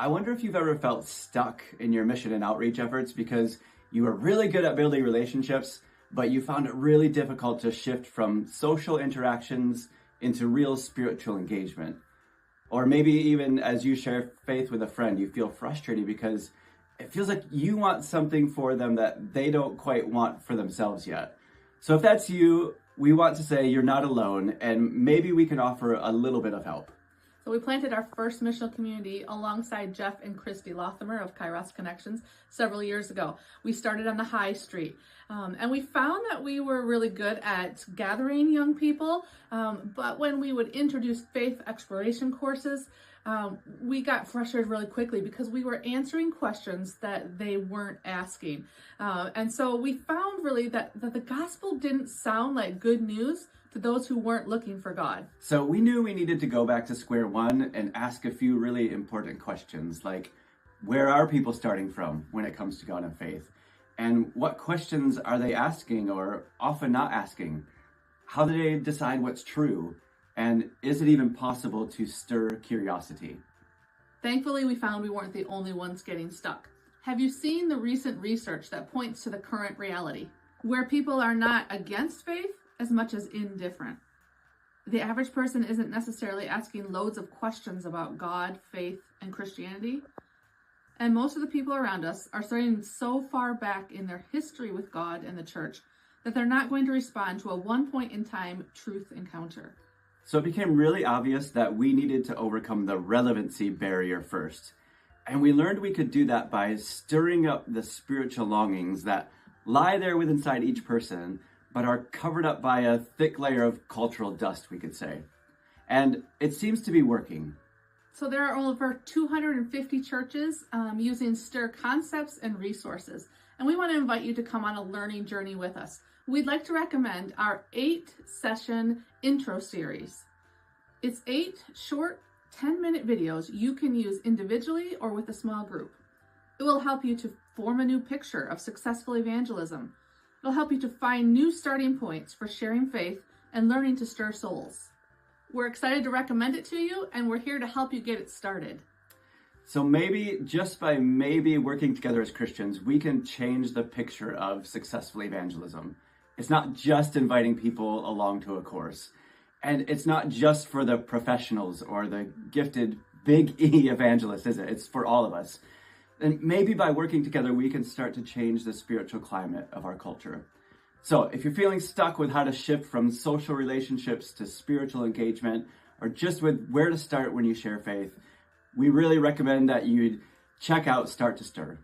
I wonder if you've ever felt stuck in your mission and outreach efforts because you were really good at building relationships, but you found it really difficult to shift from social interactions into real spiritual engagement. Or maybe even as you share faith with a friend, you feel frustrated because it feels like you want something for them that they don't quite want for themselves yet. So if that's you, we want to say you're not alone, and maybe we can offer a little bit of help. So we planted our first missional community alongside Jeff and Christy Lothamer of Kairos Connections several years ago. We started on the High Street, and we found that we were really good at gathering young people, but when we would introduce faith exploration courses, we got frustrated really quickly because we were answering questions that they weren't asking. And so we found really that the gospel didn't sound like good news to those who weren't looking for God. So we knew we needed to go back to square one and ask a few really important questions, like where are people starting from when it comes to God and faith? And what questions are they asking or often not asking? How do they decide what's true? And is it even possible to stir curiosity? Thankfully, we found we weren't the only ones getting stuck. Have you seen the recent research that points to the current reality, where people are not against faith as much as indifferent? The average person isn't necessarily asking loads of questions about God, faith, and Christianity. And most of the people around us are starting so far back in their history with God and the church that they're not going to respond to a one point in time truth encounter. So it became really obvious that we needed to overcome the relevancy barrier first. And we learned we could do that by stirring up the spiritual longings that lie there within inside each person, but are covered up by a thick layer of cultural dust, we could say. And it seems to be working. So there are over 250 churches using STIR concepts and resources. And we want to invite you to come on a learning journey with us. We'd like to recommend our 8-session intro series. It's 8 short 10-minute videos you can use individually or with a small group. It will help you to form a new picture of successful evangelism. It'll help you to find new starting points for sharing faith and learning to stir souls. We're excited to recommend it to you, and we're here to help you get it started. So maybe, just by working together as Christians, we can change the picture of successful evangelism. It's not just inviting people along to a course. And it's not just for the professionals or the gifted big E evangelists, is it? It's for all of us. And maybe by working together, we can start to change the spiritual climate of our culture. So if you're feeling stuck with how to shift from social relationships to spiritual engagement, or just with where to start when you share faith, we really recommend that you check out Start to Stir.